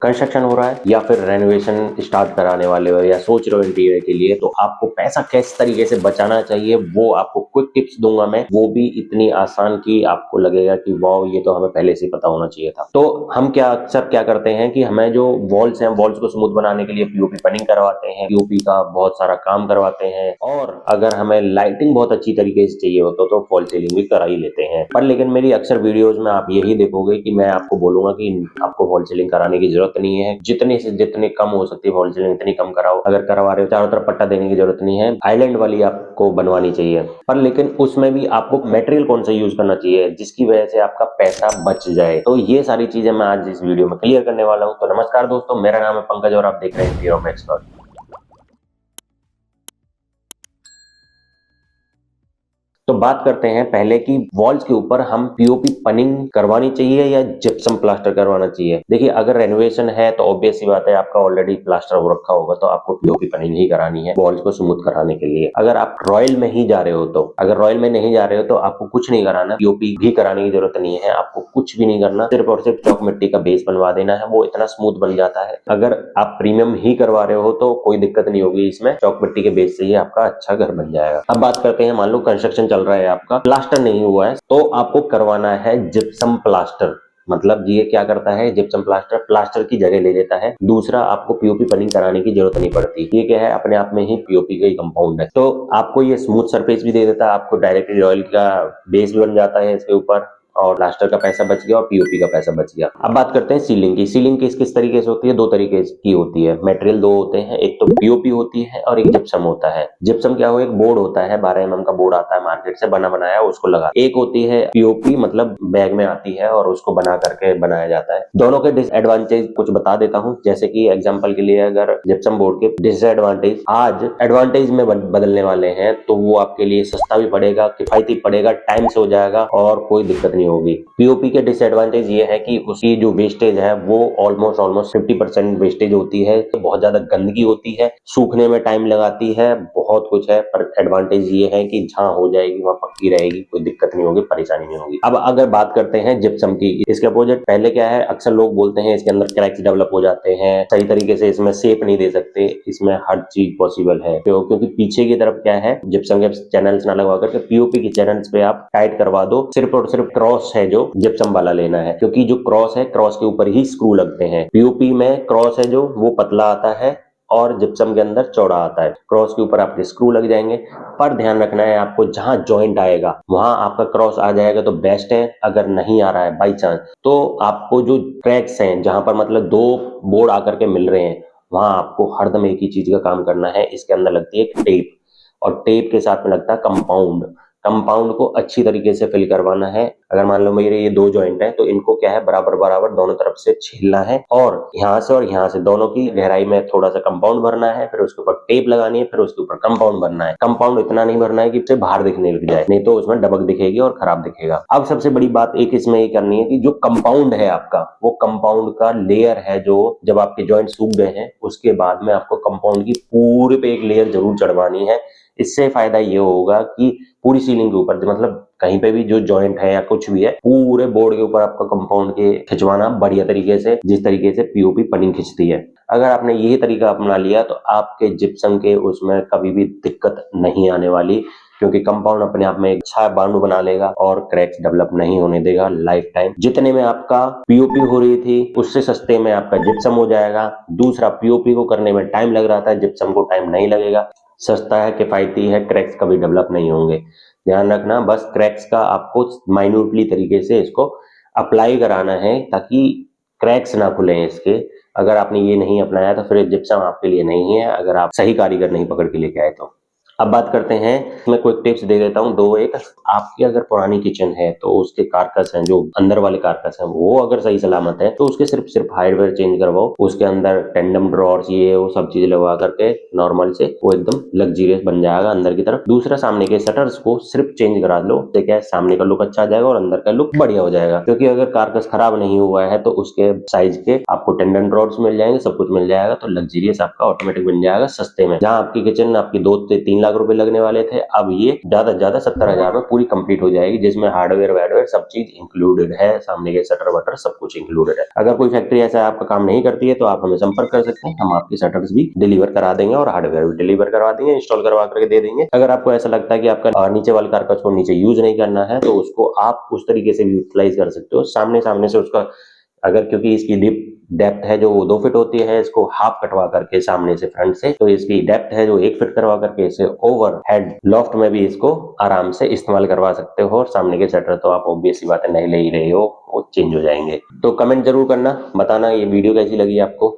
Construction हो रहा है या फिर रेनोवेशन स्टार्ट कराने वाले हो या सोच रहे हो इंटीरियर के लिए, तो आपको पैसा किस तरीके से बचाना चाहिए वो आपको क्विक टिप्स दूंगा मैं, वो भी इतनी आसान कि आपको लगेगा कि वाओ ये तो हमें पहले से ही पता होना चाहिए था। तो हम अक्सर क्या करते हैं कि हमें जो वॉल्स हैं, वॉल्स को स्मूथ बनाने के लिए पीओपी पनिंग करवाते हैं, पीओपी का बहुत सारा काम करवाते हैं, और अगर हमें लाइटिंग बहुत अच्छी तरीके से चाहिए होता तो फॉल सीलिंग भी करा ही लेते हैं। पर लेकिन मेरी अक्सर वीडियोस में आप यही देखोगे कि मैं आपको बोलूंगा कि आपको फॉल सीलिंग कराने की जरूरत नहीं है, जितने से जितने कम हो सकती है फॉल सीलिंग इतनी कम कराओ। अगर करवा रहे हो चारों तरफ पट्टा देने की जरूरत नहीं है, आइलैंड वाली आपको बनवानी चाहिए। पर लेकिन उसमें भी आपको मटेरियल कौन सा यूज करना चाहिए जिसकी वजह से आपका पैसा बच जाए, तो ये सारी चीजें मैं आज इस वीडियो में क्लियर करने वाला हूं। तो नमस्कार दोस्तों, मेरा नाम है पंकज और आप देख रहे हैं इंटीरियर होम एक्सपर्ट। तो बात करते हैं पहले कि वॉल्स के ऊपर हम पीओपी पनिंग करवानी चाहिए या जिप्सम प्लास्टर करवाना चाहिए। देखिए, अगर रेनोवेशन है तो ऑब्वियस सी बात है आपका ऑलरेडी प्लास्टर हो रखा होगा, तो आपको पीओपी पनिंग ही करानी है वॉल्स को स्मूथ कराने के लिए। अगर आप रॉयल में ही जा रहे हो तो, अगर रॉयल में नहीं जा रहे हो तो आपको कुछ नहीं कराना, पीओपी भी कराने की जरूरत नहीं है, आपको कुछ भी नहीं करना, सिर्फ और सिर्फ चौक मिट्टी का बेस बनवा देना है, वो इतना स्मूथ बन जाता है। अगर आप प्रीमियम ही करवा रहे हो तो कोई दिक्कत नहीं होगी, इसमें चौक मिट्टी के बेस से ही आपका अच्छा घर बन जाएगा। अब बात करते हैं, मान लो कंस्ट्रक्शन चल रहा है, आपका प्लास्टर नहीं हुआ है, तो आपको करवाना है जिप्सम प्लास्टर। मतलब ये क्या करता है, जिप्सम प्लास्टर प्लास्टर की जगह ले लेता है। दूसरा, आपको पीओपी पनिंग कराने की जरूरत नहीं पड़ती, ये क्या है अपने आप में ही पीओपी का ही कंपाउंड है, तो आपको ये स्मूथ सरफेस भी दे देता है, आपको डायरेक्टली रॉयल का बेस भी बन जाता है इसके ऊपर, और प्लास्टर का पैसा बच गया और पीओपी का पैसा बच गया। अब बात करते हैं सीलिंग की। सीलिंग किस किस तरीके से होती है, दो तरीके की होती है। मटेरियल दो होते हैं, एक तो पीओपी होती है और एक जिप्सम होता है। जिप्सम क्या हो, एक बोर्ड होता है, 12 mm का बोर्ड आता है मार्केट से बना बनाया, उसको लगा। एक होती है पीओपी, मतलब बैग में आती है और उसको बना करके बनाया जाता है। दोनों के डिसएडवांटेज कुछ बता देता हूँ, जैसे कि एग्जांपल के लिए अगर जिप्सम बोर्ड के डिसएडवांटेज आज एडवांटेज में बदलने वाले हैं, तो वो आपके लिए सस्ता भी पड़ेगा, किफायती पड़ेगा, टाइम से हो जाएगा और कोई दिक्कत नहीं होगी। पीओपी के डिसएडवांटेज ये है कि उसकी जो वेस्टेज है वो ऑलमोस्ट 50% वेस्टेज होती है, तो बहुत ज्यादा गंदगी होती है, सूखने में टाइम लगाती है, बहुत कुछ है। पर एडवांटेज ये है कि जहां हो जाएगी वहां पक्की रहेगी, कोई दिक्कत नहीं होगी, परेशानी नहीं होगी। अब अगर बात करते हैं जिप्सम की, इसके अपोजिट पहले क्या है, अक्सर लोग बोलते हैं इसके अंदर क्रैक्स डेवलप हो जाते हैं, सही तरीके से इसमें शेप नहीं दे सकते। इसमें हर चीज पॉसिबल है, क्योंकि पीछे की तरफ क्या है, जिप्सम के चैनल्स ना लगवा करके पीओपी की चैनल्स पे आप टाइट करवा दो। सिर्फ और सिर्फ क्रॉस है जो जिप्सम वाला लेना है, क्योंकि जो क्रॉस है, क्रॉस के ऊपर ही स्क्रू लगते हैं। पीओपी में क्रॉस है जो वो पतला आता है और जिप्सम के अंदर चौड़ा आता है, क्रॉस के ऊपर आपके स्क्रू लग जाएंगे। पर ध्यान रखना है आपको, जहां जॉइंट आएगा वहां आपका क्रॉस आ जाएगा तो बेस्ट है। अगर नहीं आ रहा है बाई चांस, तो आपको जो क्रैक्स हैं, जहां पर मतलब दो बोर्ड आकर के मिल रहे हैं, वहां आपको हरदम एक ही चीज का काम करना है। इसके अंदर लगती है टेप, और टेप के साथ में लगता है कंपाउंड। कंपाउंड को अच्छी तरीके से फिल करवाना है। अगर मान लो मेरे ये दो जॉइंट है, तो इनको क्या है, बराबर बराबर दोनों तरफ से छीलना है, और यहाँ से दोनों की गहराई में थोड़ा सा कंपाउंड भरना है, फिर उसके ऊपर टेप लगानी है, फिर उसके ऊपर कंपाउंड भरना है। कंपाउंड इतना नहीं भरना है कि उसे बाहर दिखने लग जाए, नहीं तो उसमें डबक दिखेगी और खराब दिखेगा। अब सबसे बड़ी बात एक इसमें ये करनी है कि जो कंपाउंड है आपका, वो कंपाउंड का लेयर है, जो जब आपके जॉइंट सूख गए हैं उसके बाद में आपको कंपाउंड की पूरे पे एक लेयर जरूर चढ़वानी है। इससे फायदा ये होगा कि पूरी सीलिंग के ऊपर, मतलब कहीं पे भी जो जॉइंट है या कुछ भी है, पूरे बोर्ड के ऊपर आपका कंपाउंड के खिंचवाना बढ़िया तरीके से, जिस तरीके से पीओपी पनिंग खिंचती है। अगर आपने यही तरीका अपना लिया तो आपके जिप्सम के उसमें कभी भी दिक्कत नहीं आने वाली, क्योंकि कंपाउंड अपने आप में एक अच्छा बांडू बना लेगा और क्रैक्स डेवलप नहीं होने देगा लाइफ टाइम। जितने में आपका पीओपी हो रही थी उससे सस्ते में आपका जिप्सम हो जाएगा। दूसरा, पीओपी को करने में टाइम लग रहा था, जिप्सम को टाइम नहीं लगेगा, सस्ता है, किफायती है, क्रैक्स कभी डेवलप नहीं होंगे। ध्यान रखना, बस क्रैक्स का आपको माइन्यूटली तरीके से इसको अप्लाई कराना है ताकि क्रैक्स ना खुले इसके। अगर आपने ये नहीं अपनाया तो फिर जिप्सम आपके लिए नहीं है, अगर आप सही कारीगर नहीं पकड़ के लेके आए तो। अब बात करते हैं, मैं क्विक टिप्स दे देता हूँ दो एक। आपकी अगर पुरानी किचन है तो उसके कारकस हैं, जो अंदर वाले कारकस हैं, वो अगर सही सलामत है तो उसके सिर्फ हार्डवेयर चेंज करवाओ। उसके अंदर टेंडम ड्रॉर्स, ये वो सब चीजें लगवा करके नॉर्मल से वो एकदम लग्जरियस बन जाएगा अंदर की तरफ। दूसरा, सामने के शटर्स को सिर्फ चेंज करा लो, तो क्या है, सामने का लुक अच्छा आ जाएगा और अंदर का लुक बढ़िया हो जाएगा। क्योंकि अगर कारकस खराब नहीं हुआ है तो उसके साइज के आपको टेंडम ड्रॉर्स मिल जाएंगे, सब कुछ मिल जाएगा, तो लग्जरियस आपका ऑटोमेटिक बन जाएगा सस्ते में। जहां आपकी किचन आपकी 2 से 3 लाख लाख रुपए लगने वाले थे, अब ये ज्यादा से ज्यादा 70,000 में पूरी कंप्लीट हो जाएगी, जिसमें हार्डवेयर वार्डवेयर सब चीज इंक्लूडेड है, सामने के शटर वटर सब कुछ इंक्लूडेड है। अगर कोई फैक्ट्री ऐसा आपका काम नहीं करती है तो आप हमें संपर्क कर सकते हैं, हम आपकी शटर्स भी डिलीवर करा देंगे और हार्डवेयर भी डिलीवर करवा देंगे, इंस्टॉल करवा करके दे देंगे। अगर आपको ऐसा लगता है कि आपका नीचे वाले कार का छोड़ नीचे यूज नहीं करना है तो उसको आप उस तरीके से भी यूटिलाइज कर सकते हो, सामने सामने से उसका, अगर क्योंकि इसकी डेप्थ है जो 2 फीट होती है, इसको हाफ कटवा करके सामने से फ्रंट से, तो इसकी डेप्थ है जो 1 फीट करवा करके इसे ओवर हेड लॉफ्ट में भी इसको आराम से इस्तेमाल करवा सकते हो। और सामने के शटर तो आप ऑब्वियस सी बात है नए ले ही रहे हो, वो चेंज हो जाएंगे। तो कमेंट जरूर करना, बताना ये वीडियो कैसी लगी आपको।